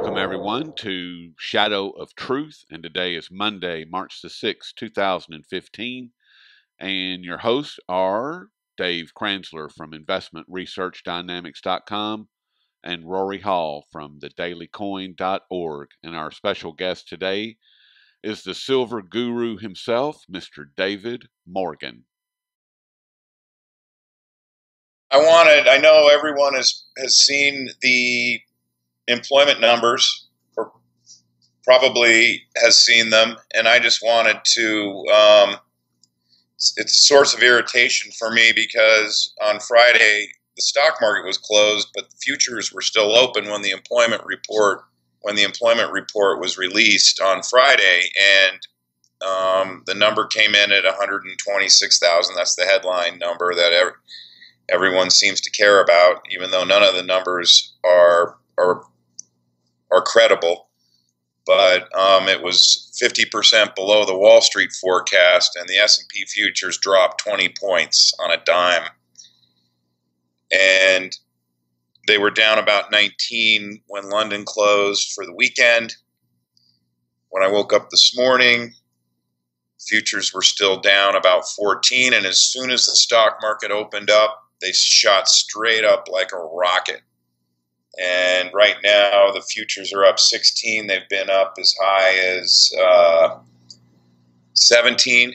Welcome, everyone, to Shadow of Truth. And today is Monday, March the 6th, 2015. And your hosts are Dave Kranzler from investmentresearchdynamics.com and Rory Hall from thedailycoin.org. And our special guest today is the silver guru himself, Mr. David Morgan. I know everyone has seen the employment numbers, or probably has seen them, and I just wanted to, it's a source of irritation for me because on Friday the stock market was closed, but the futures were still open when the employment report was released on Friday, and the number came in at 126,000. That's the headline number that everyone seems to care about, even though none of the numbers are credible. But it was 50% below the Wall Street forecast, and the S&P futures dropped 20 points on a dime. And they were down about 19 when London closed for the weekend. When I woke up this morning, futures were still down about 14, and as soon as the stock market opened up, they shot straight up like a rocket. And right now, the futures are up 16. They've been up as high as 17.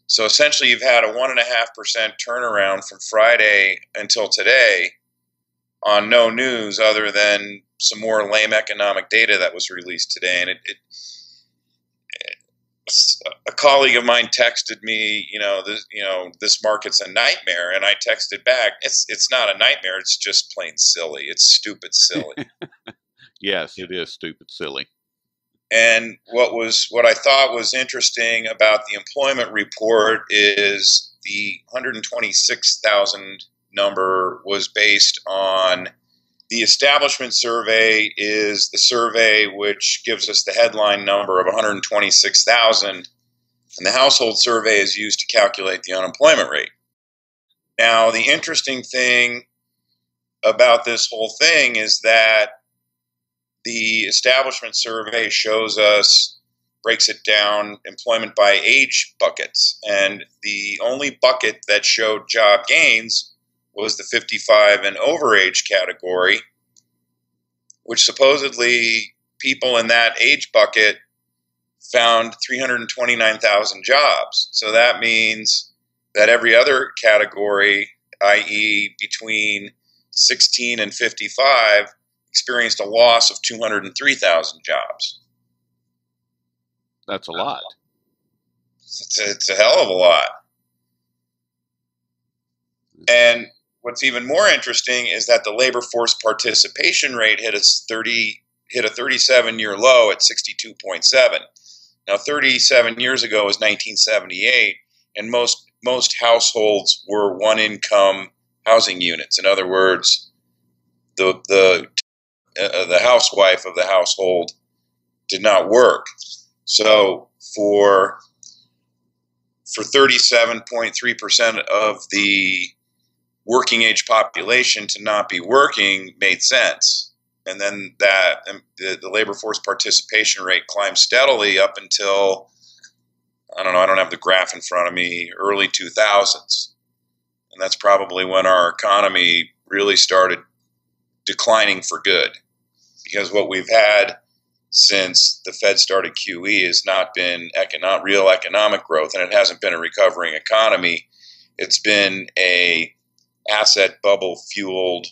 So essentially, you've had a 1.5% turnaround from Friday until today on no news other than some more lame economic data that was released today. And a colleague of mine texted me, this market's a nightmare, and I texted back, it's not a nightmare, it's just plain silly. It's stupid silly. Yes, it is stupid silly. And what I thought was interesting about the employment report is the 126,000 number was based on the establishment survey is the survey which gives us the headline number of 126,000, and the household survey is used to calculate the unemployment rate. Now, the interesting thing about this whole thing is that the establishment survey breaks it down, employment by age buckets, and the only bucket that showed job gains was the 55 and over age category, which supposedly people in that age bucket found 329,000 jobs. So that means that every other category, i.e. between 16 and 55, experienced a loss of 203,000 jobs. That's a lot. It's a hell of a lot. And what's even more interesting is that the labor force participation rate hit a 37-year low at 62.7. Now, 37 years ago was 1978, and most households were one-income housing units. In other words, the housewife of the household did not work. So for 37.3% of the working age population to not be working made sense. And then the labor force participation rate climbed steadily up until, I don't have the graph in front of me, early 2000s. And that's probably when our economy really started declining for good. Because what we've had since the Fed started QE has not been real economic growth, and it hasn't been a recovering economy. It's been a asset bubble fueled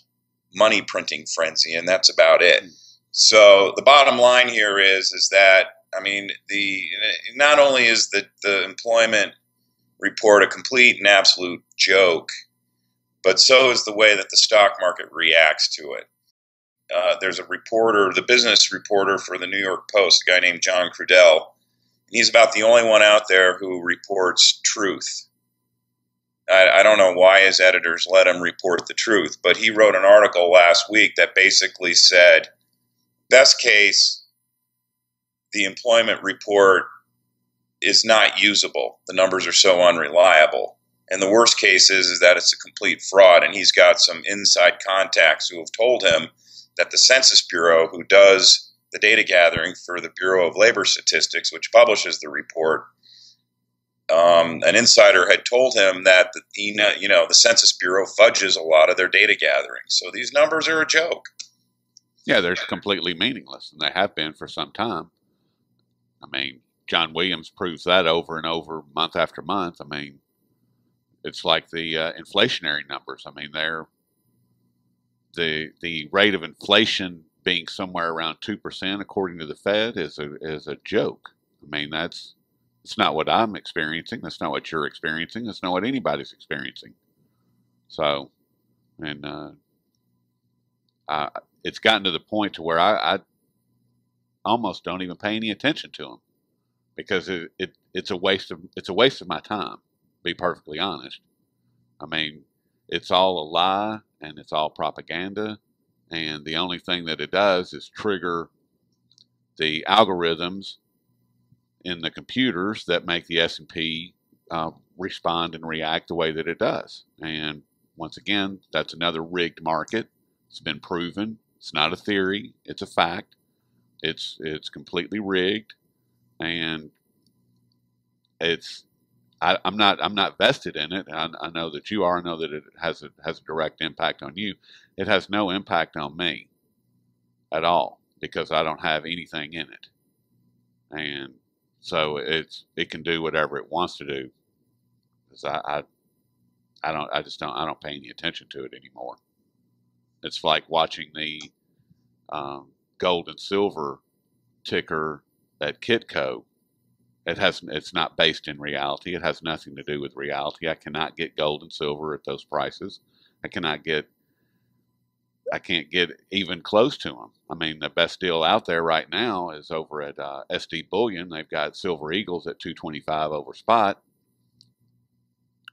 money printing frenzy, and that's about it. So the bottom line here is that, I mean, not only is the employment report a complete and absolute joke, but so is the way that the stock market reacts to it. There's a reporter, the business reporter for the New York Post, a guy named John Crudell, and he's about the only one out there who reports truth. I don't know why his editors let him report the truth, but he wrote an article last week that basically said, best case, the employment report is not usable. The numbers are so unreliable. And the worst case is that it's a complete fraud, and he's got some inside contacts who have told him that the Census Bureau, who does the data gathering for the Bureau of Labor Statistics, which publishes the report, an insider had told him that the Census Bureau fudges a lot of their data gathering. So these numbers are a joke. Yeah, they're completely meaningless, and they have been for some time. I mean, John Williams proves that over and over, month after month. I mean, it's like the inflationary numbers. I mean, they're the rate of inflation being somewhere around 2%, according to the Fed, is a joke. I mean, it's not what I'm experiencing. That's not what you're experiencing. That's not what anybody's experiencing. So, and it's gotten to the point to where I almost don't even pay any attention to them, because it's a waste of my time, to be perfectly honest. I mean, it's all a lie and it's all propaganda, and the only thing that it does is trigger the algorithms in the computers that make the S&P respond and react the way that it does. And once again, that's another rigged market. It's been proven. It's not a theory. It's a fact. It's completely rigged, and I'm not vested in it. I know that you are. I know that it has a direct impact on you. It has no impact on me at all, because I don't have anything in it, and so it can do whatever it wants to do. Because I don't pay any attention to it anymore. It's like watching the gold and silver ticker at Kitco. It's not based in reality. It has nothing to do with reality. I cannot get gold and silver at those prices. I can't get even close to them. I mean, the best deal out there right now is over at SD Bullion. They've got Silver Eagles at 225 over spot.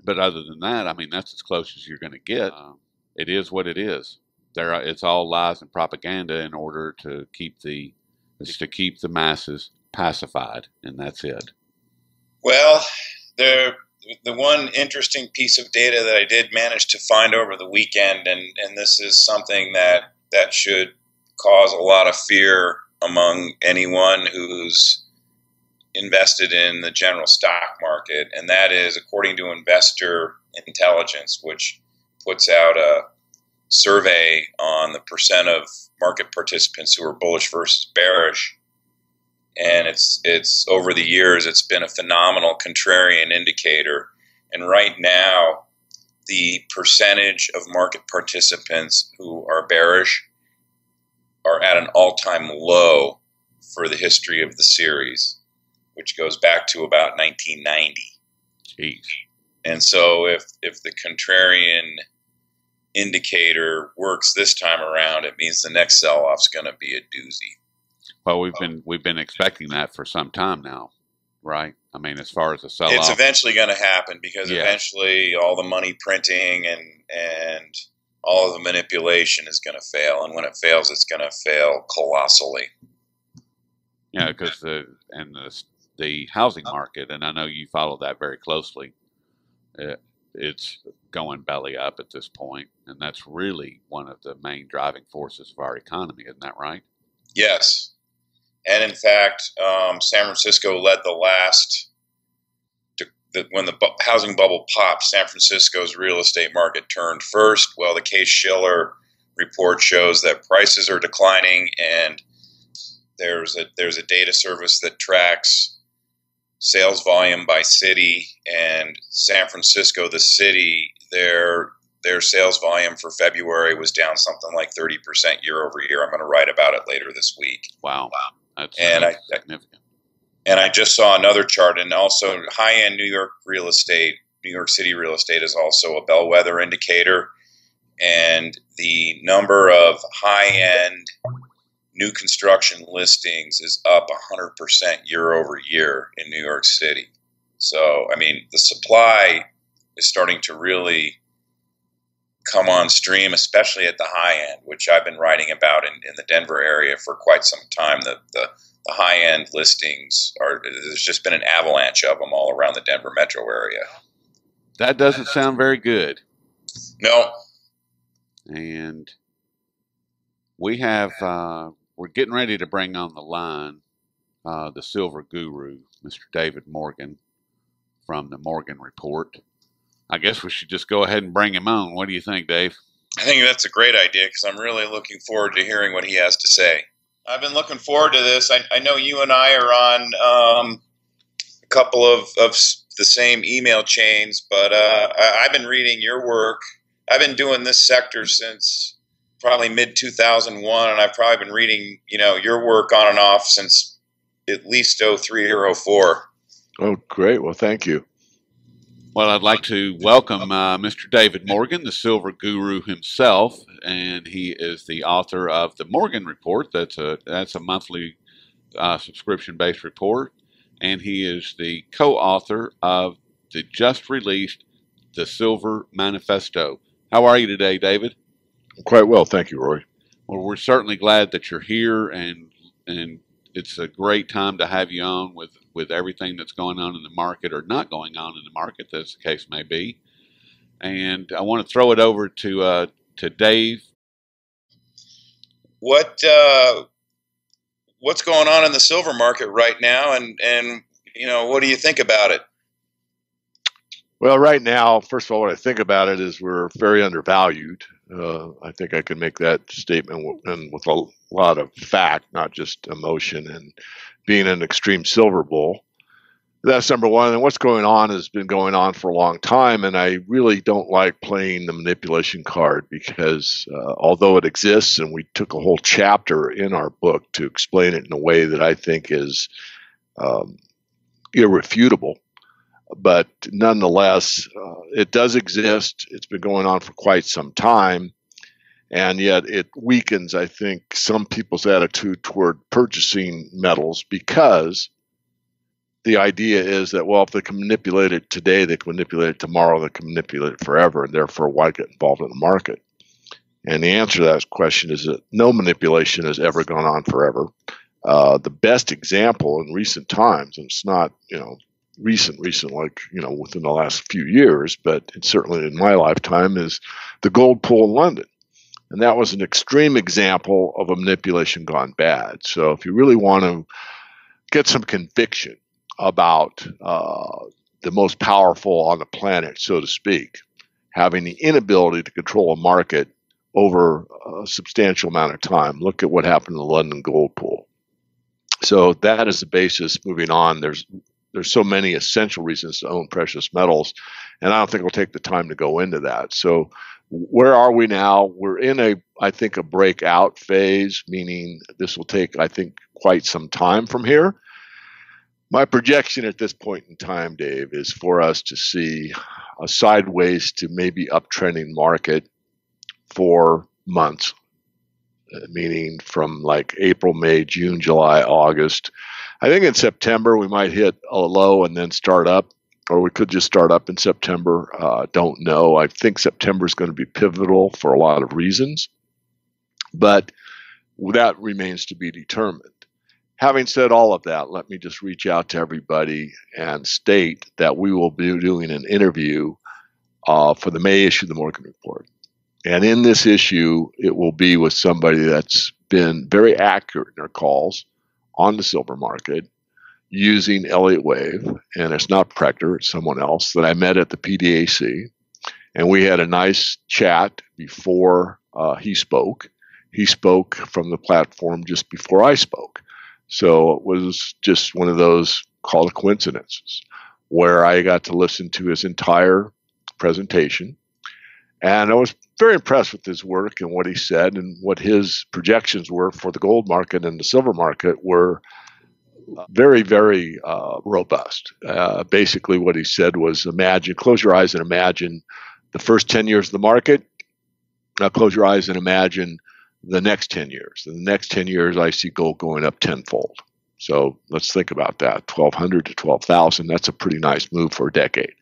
But other than that, I mean, that's as close as you're going to get. It is what it is. It's all lies and propaganda in order to keep the masses pacified, and that's it. Well, the one interesting piece of data that I did manage to find over the weekend, and this is something that should cause a lot of fear among anyone who's invested in the general stock market, and that is, according to Investor Intelligence, which puts out a survey on the percent of market participants who are bullish versus bearish. And it's over the years, it's been a phenomenal contrarian indicator. And right now, the percentage of market participants who are bearish are at an all-time low for the history of the series, which goes back to about 1990. Jeez. And so if the contrarian indicator works this time around, it means the next sell-off's going to be a doozy. Well, we've been expecting that for some time now, right? I mean, as far as the sell-off, it's eventually going to happen, because eventually all the money printing and all of the manipulation is going to fail, and when it fails, it's going to fail colossally. Yeah, because the housing market, and I know you follow that very closely, it's going belly up at this point, and that's really one of the main driving forces of our economy, isn't that right? Yes. And in fact, San Francisco led the last. When the housing bubble popped, San Francisco's real estate market turned first. Well, the Case-Shiller report shows that prices are declining, and there's a data service that tracks sales volume by city, and San Francisco, the city, their sales volume for February was down something like 30% year over year. I'm going to write about it later this week. Wow. That's significant. And I just saw another chart, and also high-end New York City real estate is also a bellwether indicator. And the number of high-end new construction listings is up 100% year over year in New York City. So, I mean, the supply is starting to really come on stream, especially at the high end, which I've been writing about in the Denver area for quite some time. The high end listings there's just been an avalanche of them all around the Denver metro area. That doesn't sound very good. No. And we have we're getting ready to bring on the line the silver guru, Mr. David Morgan from the Morgan Report. I guess we should just go ahead and bring him on. What do you think, Dave? I think that's a great idea because I'm really looking forward to hearing what he has to say. I've been looking forward to this. I know you and I are on a couple of the same email chains, but I've been reading your work. I've been doing this sector since probably mid-2001, and I've probably been reading, your work on and off since at least 03 or 04. Oh, great. Well, thank you. Well, I'd like to welcome Mr. David Morgan, the silver guru himself, and he is the author of the Morgan Report. That's a monthly subscription-based report, and he is the co-author of the just released The Silver Manifesto. How are you today, David? Quite well, thank you, Roy. Well, we're certainly glad that you're here, and it's a great time to have you on with everything that's going on in the market or not going on in the market, as the case may be. And I want to throw it over to Dave. What's going on in the silver market right now, and what do you think about it? Well, right now, first of all, what I think about it is we're very undervalued. I think I can make that statement with a lot of fact, not just emotion, and being an extreme silver bull. That's number one. And what's going on has been going on for a long time, and I really don't like playing the manipulation card because although it exists, and we took a whole chapter in our book to explain it in a way that I think is irrefutable, but nonetheless, it does exist. It's been going on for quite some time, and yet it weakens, I think, some people's attitude toward purchasing metals because the idea is that, well, if they can manipulate it today, they can manipulate it tomorrow, they can manipulate it forever, and therefore why get involved in the market? And the answer to that question is that no manipulation has ever gone on forever. The best example in recent times, and it's not, recent like, within the last few years, but it's certainly in my lifetime, is the gold pool in London. And that was an extreme example of a manipulation gone bad. So if you really want to get some conviction about the most powerful on the planet, so to speak, having the inability to control a market over a substantial amount of time, look at what happened in the London gold pool. So that is the basis. Moving on, there's so many essential reasons to own precious metals, and I don't think we'll take the time to go into that. So where are we now? We're in I think, a breakout phase, meaning this will take, I think, quite some time from here. My projection at this point in time, Dave, is for us to see a sideways to maybe uptrending market for months, meaning from like April, May, June, July, August. I think in September we might hit a low and then start up, or we could just start up in September. Don't know. I think September is going to be pivotal for a lot of reasons, but that remains to be determined. Having said all of that, let me just reach out to everybody and state that we will be doing an interview for the May issue of the Morgan Report. And in this issue, it will be with somebody that's been very accurate in their calls on the silver market using Elliott Wave. And it's not Prector, it's someone else that I met at the PDAC. And we had a nice chat before he spoke. He spoke from the platform just before I spoke. So it was just one of those called coincidences where I got to listen to his entire presentation. And I was very impressed with his work and what he said, and what his projections were for the gold market and the silver market were very, very robust. Basically what he said was, close your eyes and imagine the first 10 years of the market. Now close your eyes and imagine the next 10 years. In the next 10 years, I see gold going up tenfold. So let's think about that. 1,200 to 12,000. That's a pretty nice move for a decade.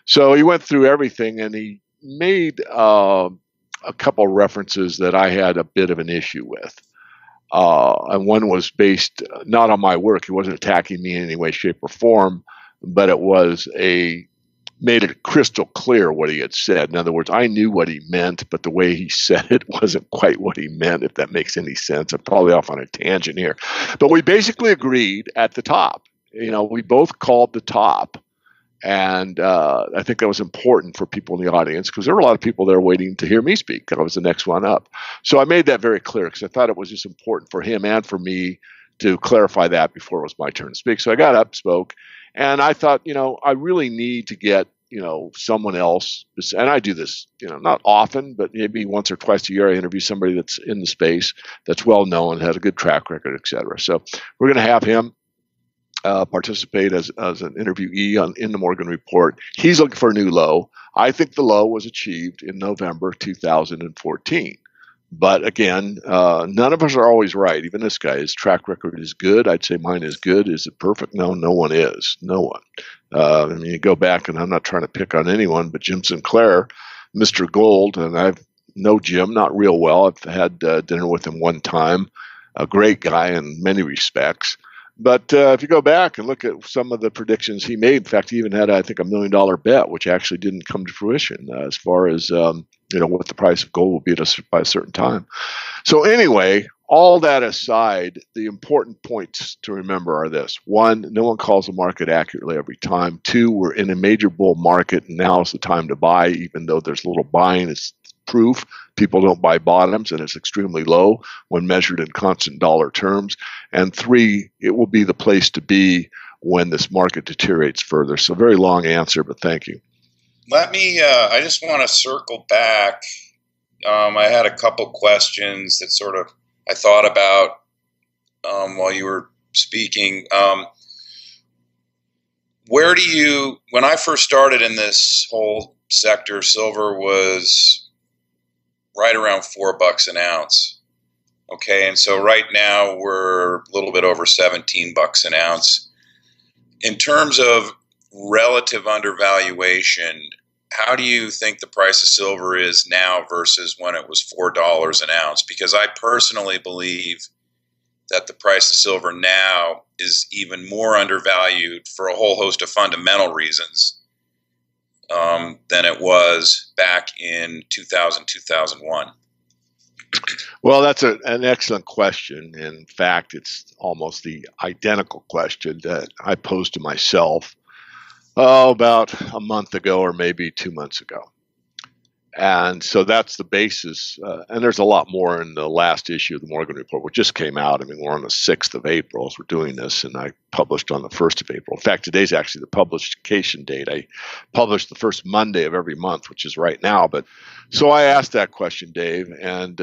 So he went through everything, and he made a couple of references that I had a bit of an issue with. And one was based not on my work. He wasn't attacking me in any way, shape, or form, but it was a made it crystal clear what he had said. In other words, I knew what he meant, but the way he said it wasn't quite what he meant, if that makes any sense. I'm probably off on a tangent here. But we basically agreed at the top. We both called the top. And I think that was important for people in the audience because there were a lot of people there waiting to hear me speak. I was the next one up. So I made that very clear because I thought it was just important for him and for me to clarify that before it was my turn to speak. So I got up, spoke, and I thought, I really need to get, someone else. And I do this, not often, but maybe once or twice a year, I interview somebody that's in the space that's well known, has a good track record, et cetera. So we're going to have him participate as an interviewee in the Morgan Report. He's looking for a new low. I think the low was achieved in November 2014. But again, none of us are always right. Even this guy, his track record is good. I'd say mine is good. Is it perfect? No, no one is. No one. You go back, and I'm not trying to pick on anyone, but Jim Sinclair, Mr. Gold, and I know Jim not real well. I've had dinner with him one time. A great guy in many respects. But if you go back and look at some of the predictions he made, in fact, he even had, I think, $1 million bet, which actually didn't come to fruition as far as what the price of gold will be by a certain time. So anyway, all that aside, the important points to remember are this. One, no one calls the market accurately every time. Two, we're in a major bull market, and now is the time to buy, even though there's little buying. It's proof people don't buy bottoms, and it's extremely low when measured in constant dollar terms. And three, it will be the place to be when this market deteriorates further. So very long answer, but thank you. I just want to circle back. I had a couple questions that sort of I thought about while you were speaking. When I first started in this whole sector, silver was right around $4 an ounce. Okay, and so right now we're a little bit over $17 an ounce. In terms of relative undervaluation, how do you think the price of silver is now versus when it was $4 an ounce? Because I personally believe that the price of silver now is even more undervalued for a whole host of fundamental reasons than it was back in 2000, 2001. Well, that's an excellent question. In fact, it's almost the identical question that I posed to myself about a month ago or maybe 2 months ago. And so that's the basis. And there's a lot more in the last issue of the Morgan Report, which just came out. I mean, we're on the 6th of April as we're doing this, and I published on the 1st of April. In fact, today's actually the publication date. I publish the first Monday of every month, which is right now. But so I asked that question, Dave, and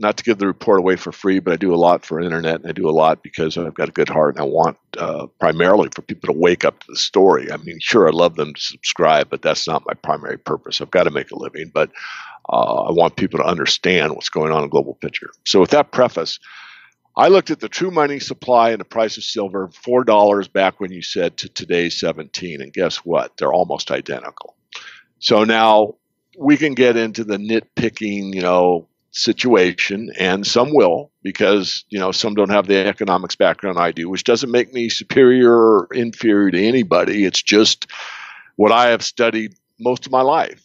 not to give the report away for free, but I do a lot for internet, and I do a lot because I've got a good heart, and I want primarily for people to wake up to the story. I mean, sure, I love them to subscribe, but that's not my primary purpose. I've got to make a living, but I want people to understand what's going on in the global picture. So with that preface, I looked at the true money supply and the price of silver, $4 back when you said to today's 17, and guess what? They're almost identical. So now we can get into the nitpicking, situation, and some will, because some don't have the economics background I do, which doesn't make me superior or inferior to anybody. It's just what I have studied most of my life,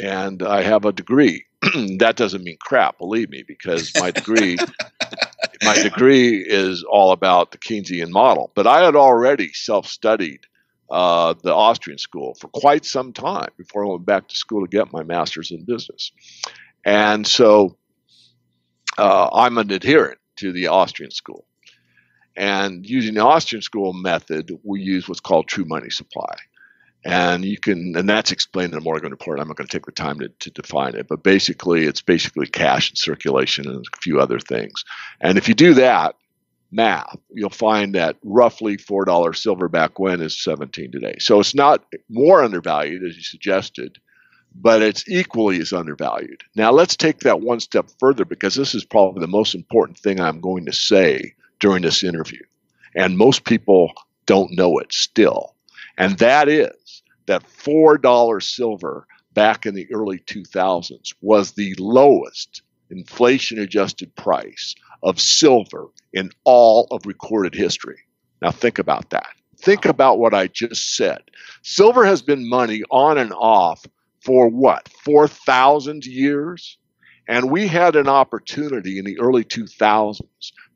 and I have a degree. That doesn't mean crap, believe me, because my degree is all about the Keynesian model. But I had already self-studied the Austrian school for quite some time before I went back to school to get my master's in business. And so I'm an adherent to the Austrian school. And using the Austrian school method, we use what's called true money supply. And that's explained in the Morgan Report. I'm not going to take the time to define it, but basically it's cash in circulation and a few other things. And if you do that math, you'll find that roughly $4 silver back when is 17 today. So it's not more undervalued, as you suggested, but it's equally as undervalued. Now, let's take that one step further, because this is probably the most important thing I'm going to say during this interview. And most people don't know it still. And that is that $4 silver back in the early 2000s was the lowest inflation-adjusted price of silver in all of recorded history. Now, think about that. Think about what I just said. Silver has been money on and off for what, 4,000 years? And we had an opportunity in the early 2000s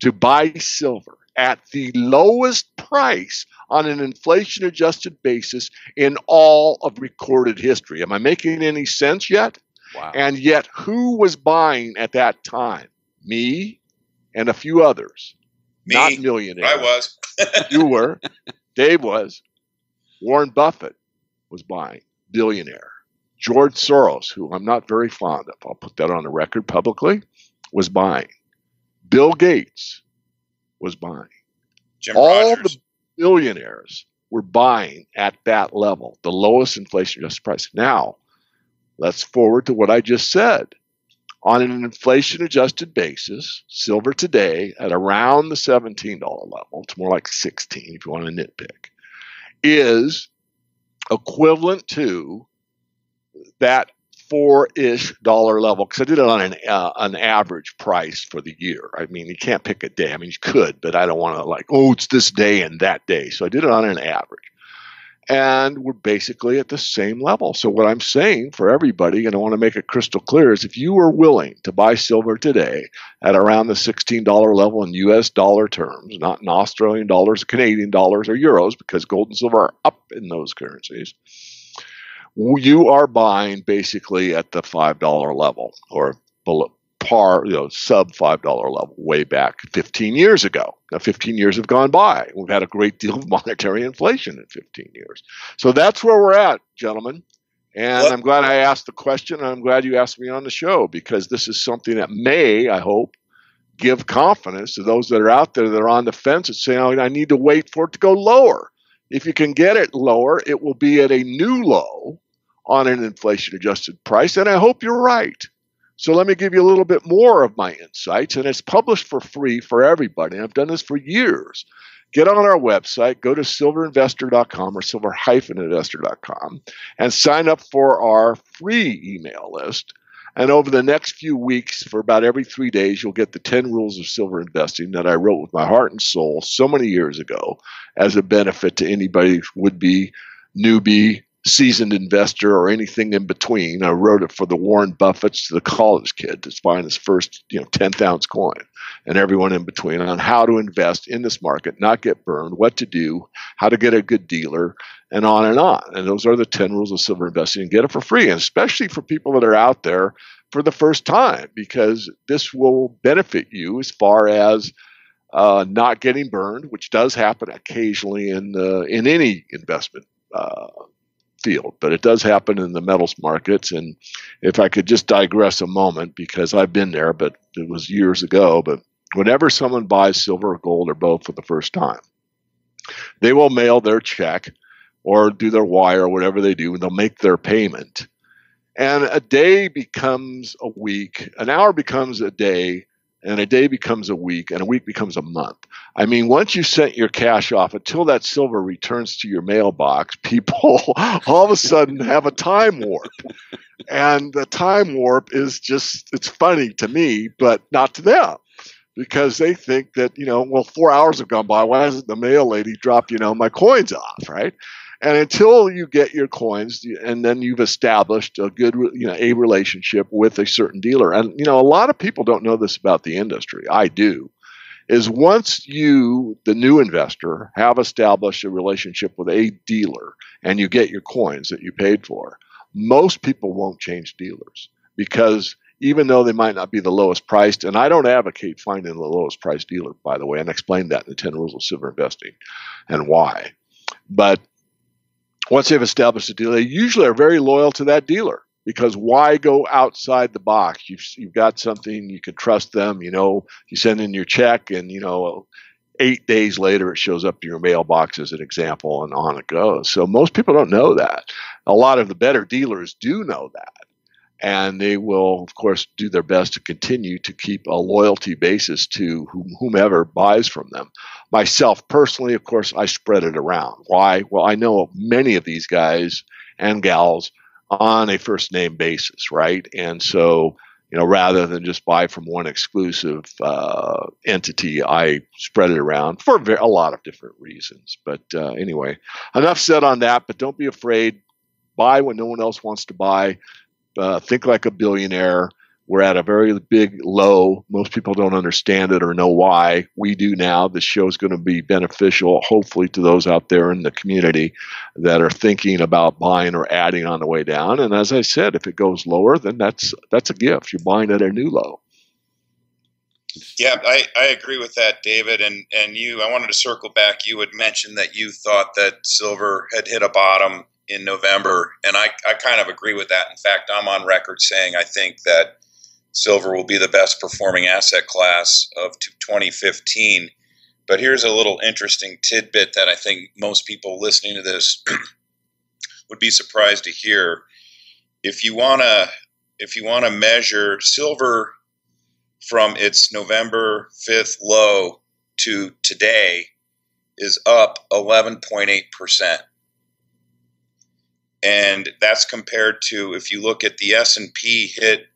to buy silver at the lowest price on an inflation-adjusted basis in all of recorded history. Am I making any sense yet? Wow. And yet, who was buying at that time? Me and a few others. Me. Not millionaires. I was. You were. Dave was. Warren Buffett was buying. Billionaire. George Soros, who I'm not very fond of, I'll put that on the record publicly, was buying. Bill Gates was buying. Jim All Rogers. the billionaires were buying at that level, the lowest inflation-adjusted price. Now, let's forward to what I just said. On an inflation-adjusted basis, silver today at around the $17 level, it's more like 16 if you want to nitpick, is equivalent to that $4-ish level, because I did it on an average price for the year. I mean, you can't pick a day. I mean, you could, but I don't want to it's this day and that day. So I did it on an average. And we're basically at the same level. So what I'm saying for everybody, and I want to make it crystal clear, is if you were willing to buy silver today at around the $16 level in US dollar terms, not in Australian dollars, Canadian dollars, or euros, because gold and silver are up in those currencies, you are buying basically at the $5 level or below par, sub $5 level way back 15 years ago. Now, 15 years have gone by. We've had a great deal of monetary inflation in 15 years. So that's where we're at, gentlemen. And I'm glad I asked the question, and I'm glad you asked me on the show, because this is something that may, I hope, give confidence to those that are out there that are on the fence and saying, I need to wait for it to go lower. If you can get it lower, it will be at a new low on an inflation-adjusted price, and I hope you're right. So let me give you a little bit more of my insights, and it's published for free for everybody. I've done this for years. Get on our website, go to silverinvestor.com or silver-investor.com, and sign up for our free email list. And over the next few weeks, for about every 3 days, you'll get the 10 rules of silver investing that I wrote with my heart and soul so many years ago as a benefit to anybody who would be newbie, seasoned investor, or anything in between. I wrote it for the Warren Buffetts to the college kid that's buying his first 10th ounce coin, and everyone in between, on how to invest in this market, not get burned, what to do, how to get a good dealer, and on and on. And those are the 10 rules of silver investing, and get it for free, and especially for people that are out there for the first time, because this will benefit you as far as not getting burned, which does happen occasionally in any investment field, but it does happen in the metals markets. And if I could just digress a moment, because I've been there, but it was years ago, but whenever someone buys silver or gold or both for the first time, they will mail their check or do their wire or whatever they do, and they'll make their payment. And a day becomes a week, an hour becomes a day, and a day becomes a week, and a week becomes a month. I mean, once you sent your cash off, until that silver returns to your mailbox, people all of a sudden have a time warp. And the time warp is just, it's funny to me, but not to them, because they think that, 4 hours have gone by. Why hasn't the mail lady dropped, my coins off, right? And until you get your coins, and then you've established a good, a relationship with a certain dealer. And, a lot of people don't know this about the industry. I do. Is once you, the new investor, have established a relationship with a dealer and you get your coins that you paid for, most people won't change dealers, because even though they might not be the lowest priced, and I don't advocate finding the lowest priced dealer, by the way, and I explained that in the 10 rules of silver investing and why. But once they've established a deal, they usually are very loyal to that dealer, because why go outside the box? You've got something, you can trust them. You send in your check, and 8 days later it shows up to your mailbox as an example, and on it goes. So most people don't know that. A lot of the better dealers do know that, and they will, of course, do their best to continue to keep a loyalty basis to whomever buys from them. Myself personally, of course, I spread it around. Why? Well, I know many of these guys and gals on a first name basis, right? And so rather than just buy from one exclusive entity. I spread it around for a lot of different reasons. But anyway, enough said on that. But don't be afraid. Buy when no one else wants to buy. Think like a billionaire. We're at a very big low. Most people don't understand it or know why. We do now. This show is going to be beneficial, hopefully, to those out there in the community that are thinking about buying or adding on the way down. And as I said, if it goes lower, then that's a gift. You're buying at a new low. Yeah, I agree with that, David. And I wanted to circle back. You had mentioned that you thought that silver had hit a bottom in November, and I kind of agree with that. In fact, I'm on record saying I think that silver will be the best performing asset class of 2015. But here's a little interesting tidbit that I think most people listening to this would be surprised to hear. If you want to measure silver from its November 5th low to today, is up 11.8%. And that's compared to, if you look at the S&P hit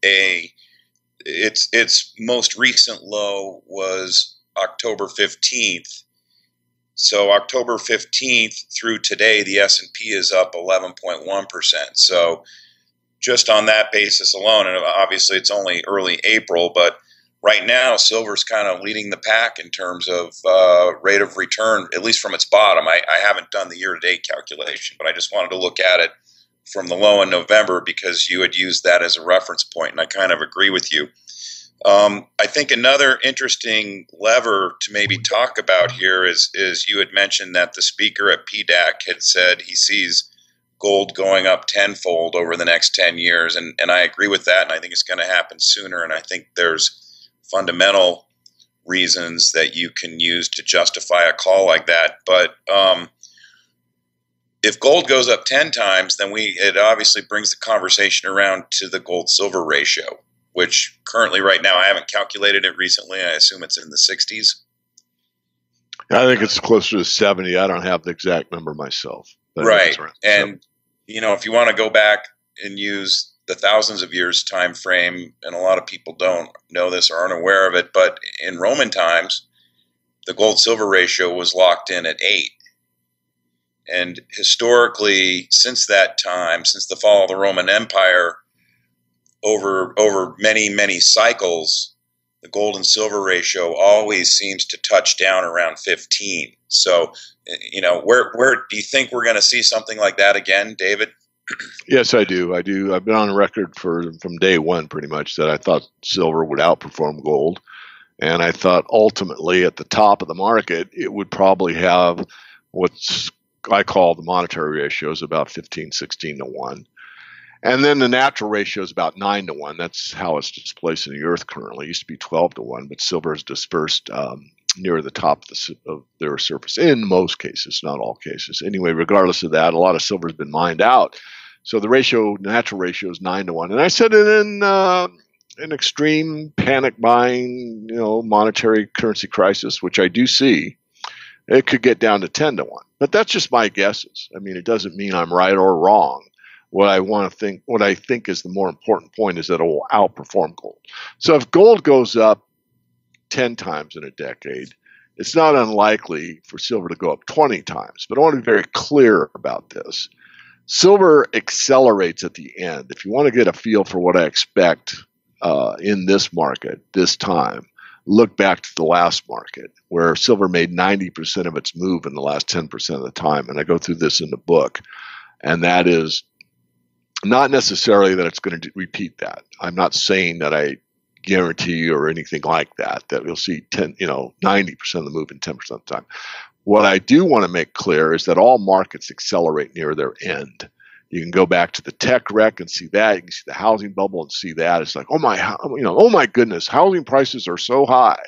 its most recent low was October 15th. So October 15th through today, the S&P is up 11.1%. So just on that basis alone, and obviously it's only early April, but right now silver's kind of leading the pack in terms of rate of return, at least from its bottom. I haven't done the year-to-date calculation, but I just wanted to look at it from the low in November because you had used that as a reference point, and I kind of agree with you. I think another interesting lever to maybe talk about here is you had mentioned that the speaker at PDAC had said he sees gold going up tenfold over the next 10 years, and I agree with that, and I think it's going to happen sooner, and I think there's fundamental reasons that you can use to justify a call like that. But if gold goes up 10 times, then it obviously brings the conversation around to the gold-silver ratio, which currently right now, I haven't calculated it recently. I assume it's in the 60s. I think it's closer to 70. I don't have the exact number myself. Right. And, if you want to go back and use the thousands of years time frame, and a lot of people don't know this or aren't aware of it, but in Roman times, the gold-silver ratio was locked in at 8. And historically, since that time, since the fall of the Roman Empire, over many, many cycles, the gold and silver ratio always seems to touch down around 15. So, where do you think we're going to see something like that again, David? Yes, I do. I've been on record from day one pretty much that I thought silver would outperform gold. And I thought ultimately at the top of the market, it would probably have I call the monetary ratios about 15, 16 to 1. And then the natural ratio is about 9 to 1. That's how it's displacing the earth currently. It used to be 12 to 1, but silver is dispersed near the top of their surface in most cases, not all cases. Anyway, regardless of that, a lot of silver has been mined out. So the natural ratio is 9 to 1. And I said it in an extreme panic buying, monetary currency crisis, which I do see, it could get down to 10 to 1. But that's just my guesses. I mean, it doesn't mean I'm right or wrong. What I think is the more important point is that it will outperform gold. So if gold goes up 10 times in a decade, it's not unlikely for silver to go up 20 times. But I want to be very clear about this. Silver accelerates at the end. If you want to get a feel for what I expect in this market this time, look back to the last market where silver made 90% of its move in the last 10% of the time. And I go through this in the book. And that is not necessarily that it's going to repeat that. I'm not saying that I guarantee or anything like that we'll see 90% of the move in 10% of the time. What I do want to make clear is that all markets accelerate near their end. You can go back to the tech wreck and see that. You can see the housing bubble and see that. It's like, oh my goodness, housing prices are so high.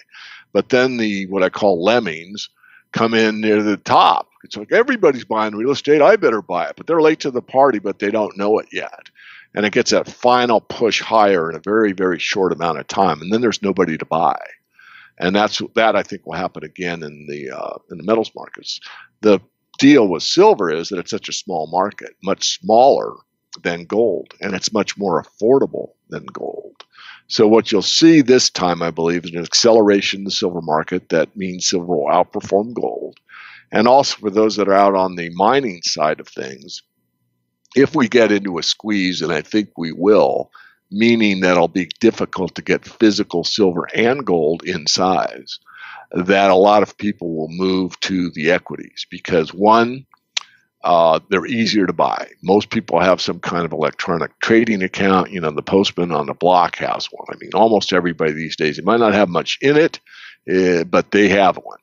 But then what I call lemmings come in near the top. It's like everybody's buying real estate. I better buy it. But they're late to the party, but they don't know it yet. And it gets that final push higher in a very, very short amount of time. And then there's nobody to buy. And that I think will happen again in the metals markets. The deal with silver is that it's such a small market, much smaller than gold, and it's much more affordable than gold. So what you'll see this time, I believe, is an acceleration in the silver market. That means silver will outperform gold. And also for those that are out on the mining side of things, if we get into a squeeze, and I think we will, meaning that it'll be difficult to get physical silver and gold in size, that a lot of people will move to the equities because, one, they're easier to buy. Most people have some kind of electronic trading account. You know, the postman on the block has one. I mean, almost everybody these days, they might not have much in it, but they have one.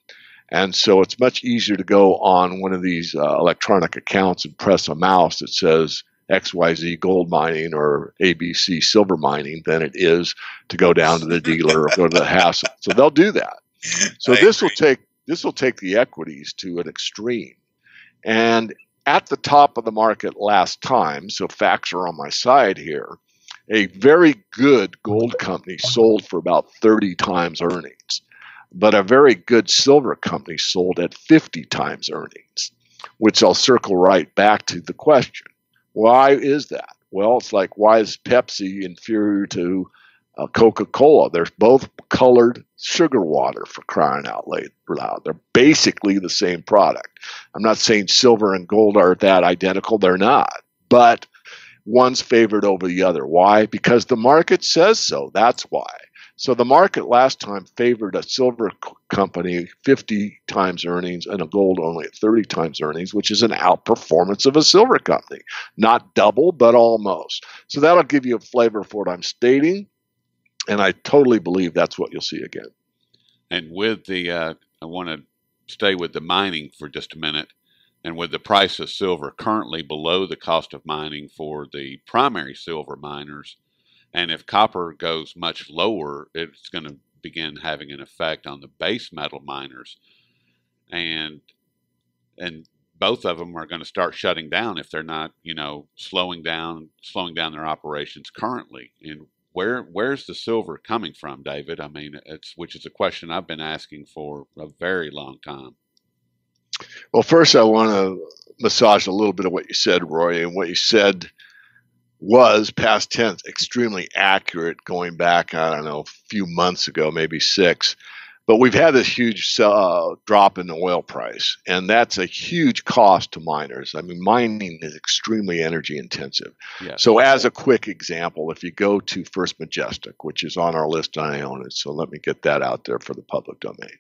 And so it's much easier to go on one of these electronic accounts and press a mouse that says XYZ gold mining or ABC silver mining than it is to go down to the dealer or go to the hassle. So they'll do that. So this will take the equities to an extreme. And at the top of the market last time, so facts are on my side here, a very good gold company sold for about 30 times earnings. But a very good silver company sold at 50 times earnings, which I'll circle right back to the question. Why is that? Well, it's like, why is Pepsi inferior to Coca-Cola? They're both colored sugar water, for crying out loud. They're basically the same product. I'm not saying silver and gold are that identical. They're not. But one's favored over the other. Why? Because the market says so. That's why. So the market last time favored a silver company 50 times earnings and a gold only at 30 times earnings, which is an outperformance of a silver company. Not double, but almost. So that'll give you a flavor for what I'm stating, and I totally believe that's what you'll see again. And with the, I want to stay with the mining for just a minute, and with the price of silver currently below the cost of mining for the primary silver miners, and if copper goes much lower, it's going to begin having an effect on the base metal miners. And both of them are going to start shutting down if they're not, slowing down their operations currently. And where's the silver coming from, David? I mean, which is a question I've been asking for a very long time. Well, first I want to massage a little bit of what you said, Roy, and what you said was past tense, extremely accurate going back, I don't know, a few months ago, maybe 6. But we've had this huge drop in the oil price, and that's a huge cost to miners. I mean, mining is extremely energy intensive. Yes. So as a quick example, if you go to First Majestic, which is on our list, I own it, so let me get that out there for the public domain.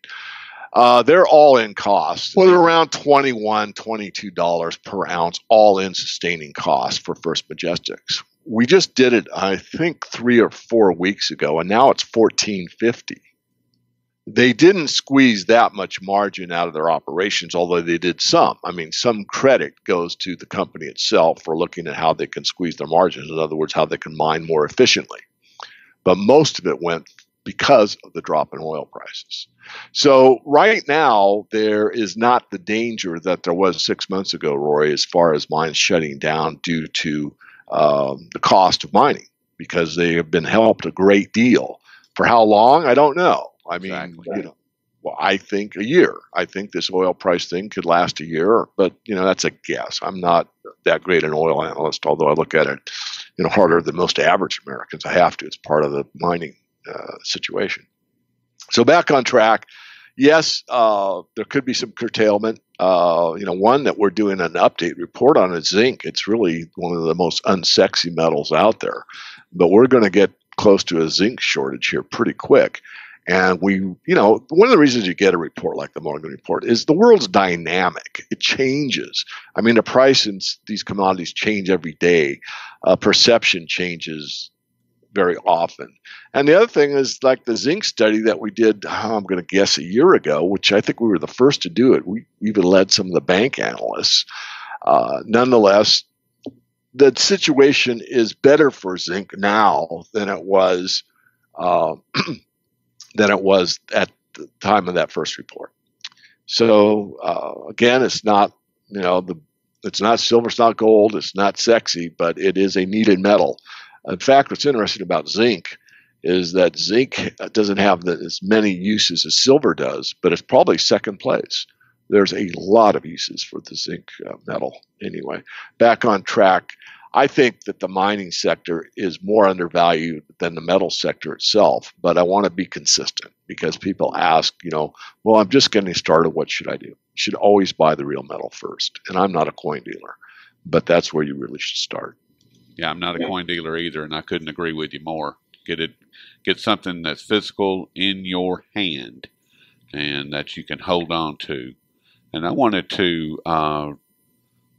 They're all in costs. Well, they're around $21, $22 per ounce, all in sustaining costs for First Majestics. We just did it, I think, 3 or 4 weeks ago, and now it's $14.50. They didn't squeeze that much margin out of their operations, although they did some. I mean, some credit goes to the company itself for looking at how they can squeeze their margins. In other words, how they can mine more efficiently. But most of it went because of the drop in oil prices. So right now, there is not the danger that there was 6 months ago, Roy, as far as mines shutting down due to the cost of mining, because they have been helped a great deal. For how long? I don't know. I mean, exactly. Well, I think a year. I think this oil price thing could last a year, but that's a guess. I'm not that great an oil analyst, although I look at it, harder than most average Americans. I have to. It's part of the mining situation. So back on track. Yes, there could be some curtailment. One that we're doing an update report on is zinc. It's really one of the most unsexy metals out there, but we're going to get close to a zinc shortage here pretty quick. And one of the reasons you get a report like the Morgan report is the world's dynamic. It changes. I mean, the price in these commodities change every day. Perception changes very often. And the other thing is, like the zinc study that we did, I'm going to guess a year ago, which I think we were the first to do it. We even led some of the bank analysts. Nonetheless, the situation is better for zinc now than it was at the time of that first report. So again, it's not it's not silver, it's not gold, it's not sexy, but it is a needed metal. In fact, what's interesting about zinc is that zinc doesn't have as many uses as silver does, but it's probably second place. There's a lot of uses for the zinc metal. Anyway, back on track. I think that the mining sector is more undervalued than the metal sector itself, but I want to be consistent because people ask, well, I'm just getting started. What should I do? You should always buy the real metal first. And I'm not a coin dealer, but that's where you really should start. Yeah, I'm not a coin dealer either, and I couldn't agree with you more. Get something that's physical in your hand and that you can hold on to. And I wanted to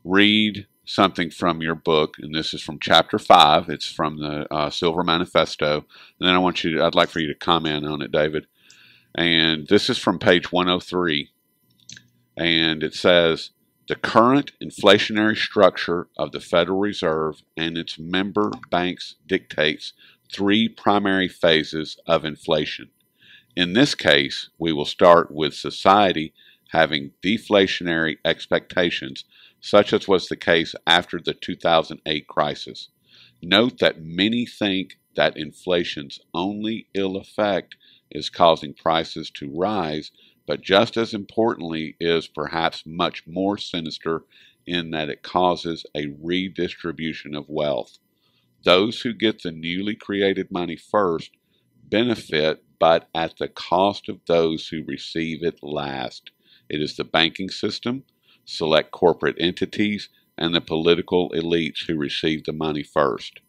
read something from your book, and this is from chapter 5. It's from the Silver Manifesto. And then I'd like for you to comment on it, David. And this is from page 103. And it says, the current inflationary structure of the Federal Reserve and its member banks dictates 3 primary phases of inflation. In this case, we will start with society having deflationary expectations, such as was the case after the 2008 crisis. Note that many think that inflation's only ill effect is causing prices to rise, but just as importantly is perhaps much more sinister in that it causes a redistribution of wealth. Those who get the newly created money first benefit, but at the cost of those who receive it last. It is the banking system, select corporate entities, and the political elites who receive the money first.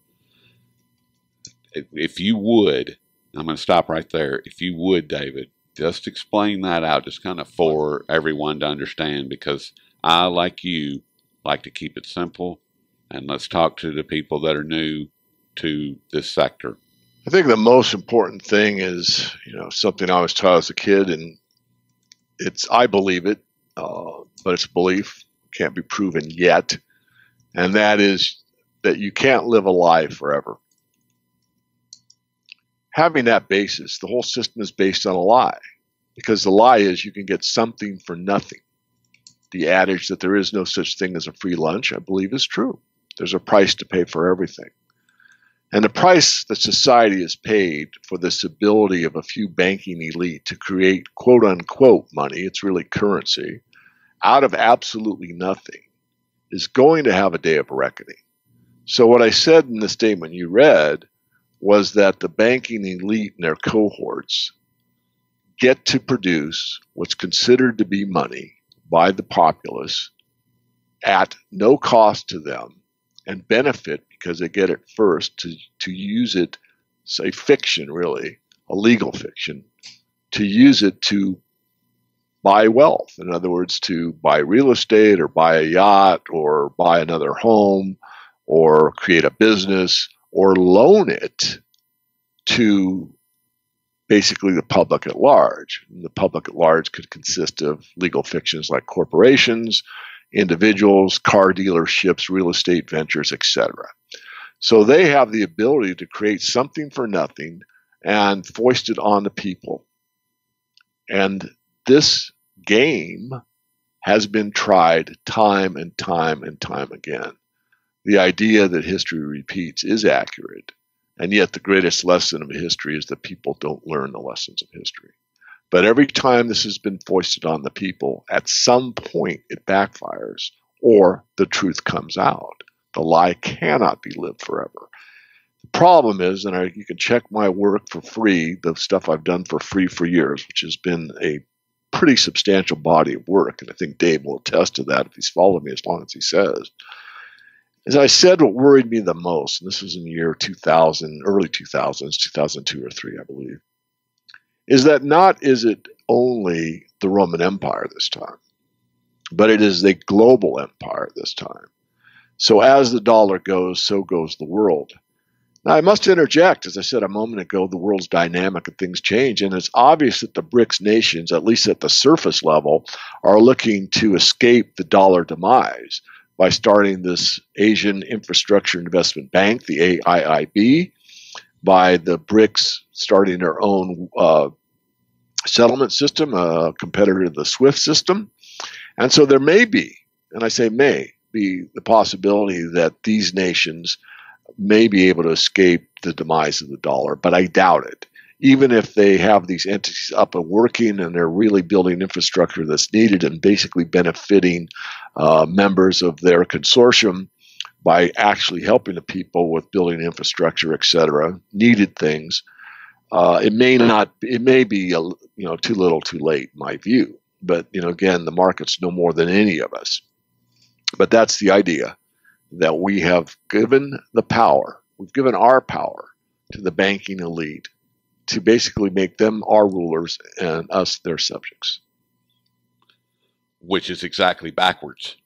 If you would, I'm going to stop right there. If you would, David, just explain that out, just kind of for everyone to understand, because I, like you, like to keep it simple, and let's talk to the people that are new to this sector. I think the most important thing is, something I was taught as a kid, and I believe it, but it's a belief, can't be proven yet, and that is that you can't live a lie forever. Having that basis, the whole system is based on a lie, because the lie is you can get something for nothing. The adage that there is no such thing as a free lunch, I believe, is true. There's a price to pay for everything. And the price that society has paid for this ability of a few banking elite to create quote unquote money, it's really currency, out of absolutely nothing, is going to have a day of reckoning. So what I said in the statement you read was that the banking elite and their cohorts get to produce what's considered to be money by the populace at no cost to them, and benefit because they get it first to use it, say fiction really, a legal fiction, to use it to buy wealth. In other words, to buy real estate or buy a yacht or buy another home or create a business or loan it to basically the public at large. And the public at large could consist of legal fictions like corporations, individuals, car dealerships, real estate ventures, etc. So they have the ability to create something for nothing and foist it on the people. And this game has been tried time and time and time again. The idea that history repeats is accurate, and yet the greatest lesson of history is that people don't learn the lessons of history. But every time this has been foisted on the people, at some point it backfires or the truth comes out. The lie cannot be lived forever. The problem is, and you can check my work for free, the stuff I've done for free for years, which has been a pretty substantial body of work, and I think Dave will attest to that if he's followed me as long as he says. As I said, what worried me the most, and this was in the year 2000, early 2000s, 2002 or 3, I believe, is that not is it only the Roman Empire this time, but it is the global empire this time. So as the dollar goes, so goes the world. Now, I must interject, as I said a moment ago, the world's dynamic and things change, and it's obvious that the BRICS nations, at least at the surface level, are looking to escape the dollar demise by starting this Asian Infrastructure Investment Bank, the AIIB, by the BRICS starting their own settlement system, a competitor to the SWIFT system. And so there may be, and I say may be, the possibility that these nations may be able to escape the demise of the dollar, but I doubt it. Even if they have these entities up and working and they're really building infrastructure that's needed and basically benefiting members of their consortium, by actually helping the people with building infrastructure, et cetera, needed things. It may be too little, too late, in my view. But again, the market's no more than any of us. But that's the idea, that we have given the power, we've given our power to the banking elite to basically make them our rulers and us their subjects. Which is exactly backwards.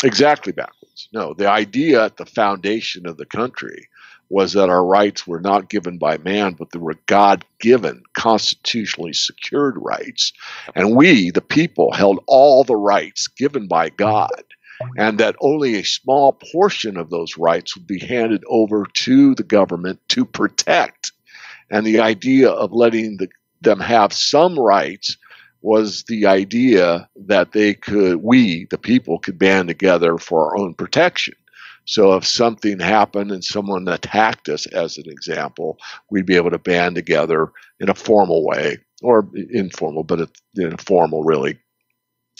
Exactly backwards. No, the idea at the foundation of the country was that our rights were not given by man, but they were God-given, constitutionally secured rights. And we, the people, held all the rights given by God, and that only a small portion of those rights would be handed over to the government to protect. And the idea of letting them have some rights was the idea that we, the people, could band together for our own protection. So if something happened and someone attacked us, as an example, we'd be able to band together in a formal way, or informal, but in a formal, really,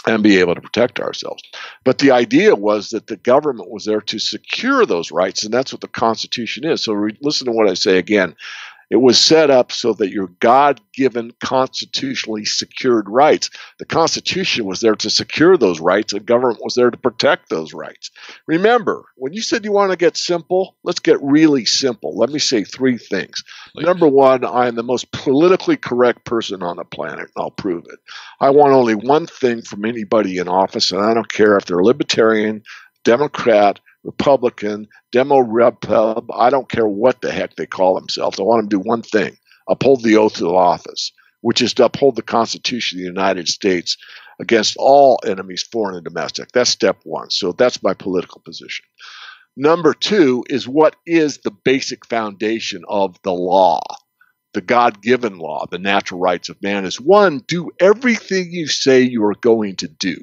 and be able to protect ourselves. But the idea was that the government was there to secure those rights, and that's what the Constitution is. So listen to what I say again. It was set up so that your God-given, constitutionally secured rights. The Constitution was there to secure those rights. The government was there to protect those rights. Remember, when you said you want to get simple, let's get really simple. Let me say three things. Please. Number one, I am the most politically correct person on the planet, and I'll prove it. I want only one thing from anybody in office, and I don't care if they're libertarian, Democrat, Republican, Demo-Repub, I don't care what the heck they call themselves. I want them to do one thing: uphold the oath of office, which is to uphold the Constitution of the United States against all enemies, foreign and domestic. That's step one. So that's my political position. Number two is, what is the basic foundation of the law, the God-given law, the natural rights of man? Is one, do everything you say you are going to do.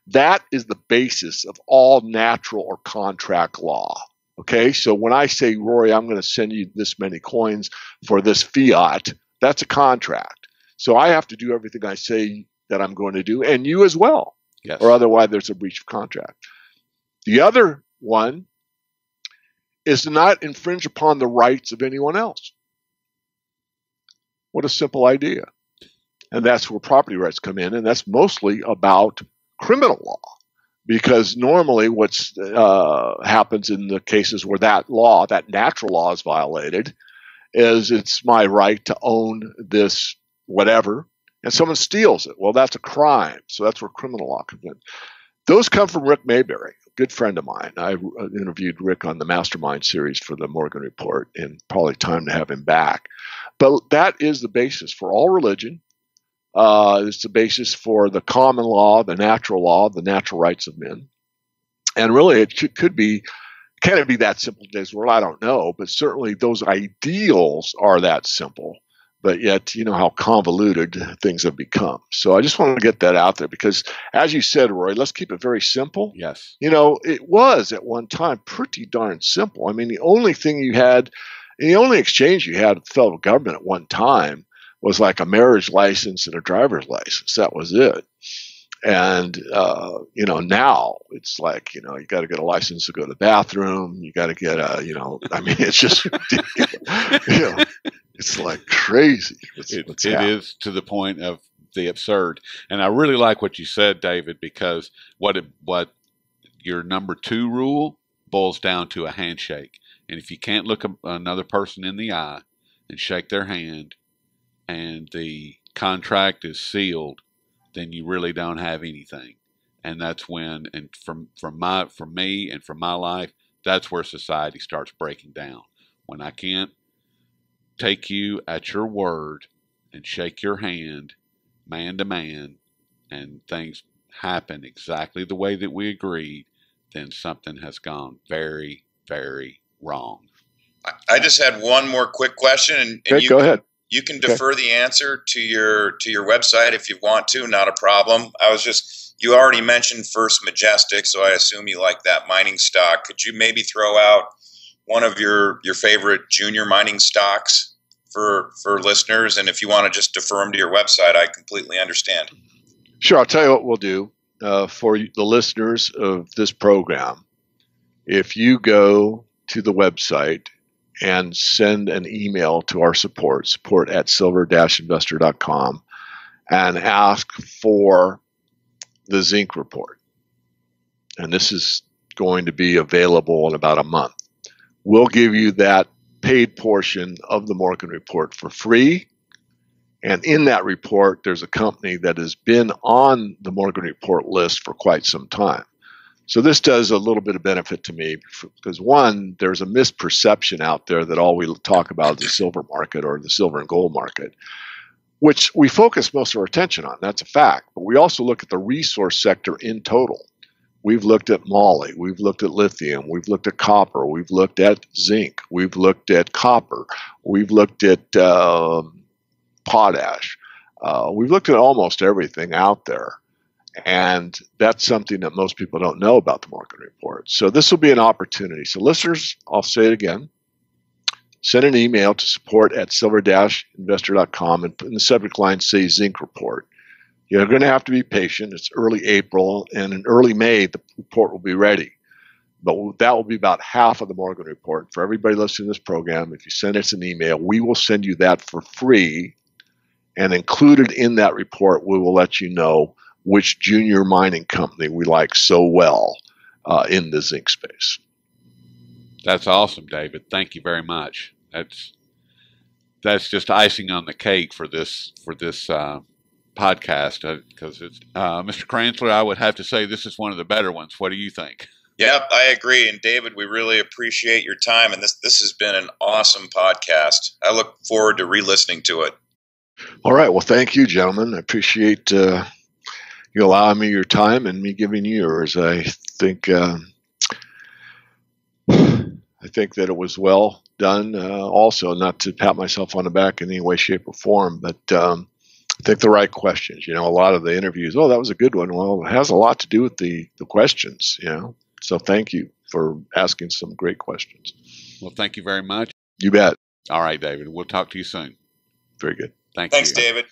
That is the basis of all natural or contract law. Okay, so when I say, Rory, I'm going to send you this many coins for this fiat, that's a contract. So I have to do everything I say that I'm going to do, and you as well. Yes. Or otherwise there's a breach of contract. The other one is to not infringe upon the rights of anyone else. What a simple idea. And that's where property rights come in, and that's mostly about criminal law, because normally what's happens in the cases where that law, that natural law, is violated, is it's my right to own this whatever, and someone steals it. Well, that's a crime, so that's where criminal law comes in. Those come from Rick Mayberry, a good friend of mine. I interviewed Rick on the Mastermind series for the Morgan Report, and probably time to have him back. But that is the basis for all religion. It's the basis for the common law, the natural rights of men. And really, it could be, can it be that simple in today's world? I don't know. But certainly those ideals are that simple. But yet, you know how convoluted things have become. So I just wanted to get that out there because, as you said, Roy, let's keep it very simple. Yes. You know, it was at one time pretty darn simple. I mean, the only thing you had, the only exchange you had with the federal government at one time was like a marriage license and a driver's license. That was it. And, you know, now it's like, you know, you got to get a license to go to the bathroom. You got to get a, you know, I mean, it's just ridiculous. You know, it's like crazy. It is to the point of the absurd. And I really like what you said, David, because what your number two rule boils down to a handshake. And if you can't look another person in the eye and shake their hand, and the contract is sealed, then you really don't have anything. And that's when, and from me and from my life, that's where society starts breaking down. When I can't take you at your word and shake your hand, man to man, and things happen exactly the way that we agreed, then something has gone very, very wrong. I just had one more quick question, and okay, go ahead. You can defer the answer to your website if you want to, not a problem. You already mentioned First Majestic, so I assume you like that mining stock. Could you maybe throw out one of your favorite junior mining stocks for listeners? And if you want to just defer them to your website, I completely understand. Sure. I'll tell you what we'll do for the listeners of this program if you go to the website and send an email to our support at silver-investor.com, and ask for the zinc report. And this is going to be available in about a month. We'll give you that paid portion of the Morgan report for free. And in that report, there's a company that has been on the Morgan report list for quite some time. So this does a little bit of benefit to me because, one, there's a misperception out there that all we talk about is the silver market or the silver and gold market, which we focus most of our attention on. That's a fact. But we also look at the resource sector in total. We've looked at moly, we've looked at lithium, we've looked at copper, we've looked at zinc, we've looked at copper, we've looked at potash. We've looked at almost everything out there. And that's something that most people don't know about the Morgan report. So this will be an opportunity. So listeners, I'll say it again. Send an email to support at silver-investor.com and put in the subject line, say zinc report. You're going to have to be patient. It's early April, and in early May, the report will be ready. But that will be about half of the Morgan report. For everybody listening to this program, if you send us an email, we will send you that for free. And included in that report, we will let you know which junior mining company we like so well in the zinc space. That's awesome, David. Thank you very much. That's just icing on the cake for this podcast because it's Mr. Kranzler, I would have to say this is one of the better ones. What do you think? Yep, I agree. And David, we really appreciate your time. And this has been an awesome podcast. I look forward to re-listening to it. All right. Well, thank you, gentlemen. I appreciate you allowing me your time and me giving you yours. I think that it was well done. Also, not to pat myself on the back in any way, shape, or form, but I think the right questions. A lot of the interviews, oh, that was a good one. Well, it has a lot to do with the questions, So thank you for asking some great questions. Well, thank you very much. You bet. All right, David. We'll talk to you soon. Very good. Thanks, David.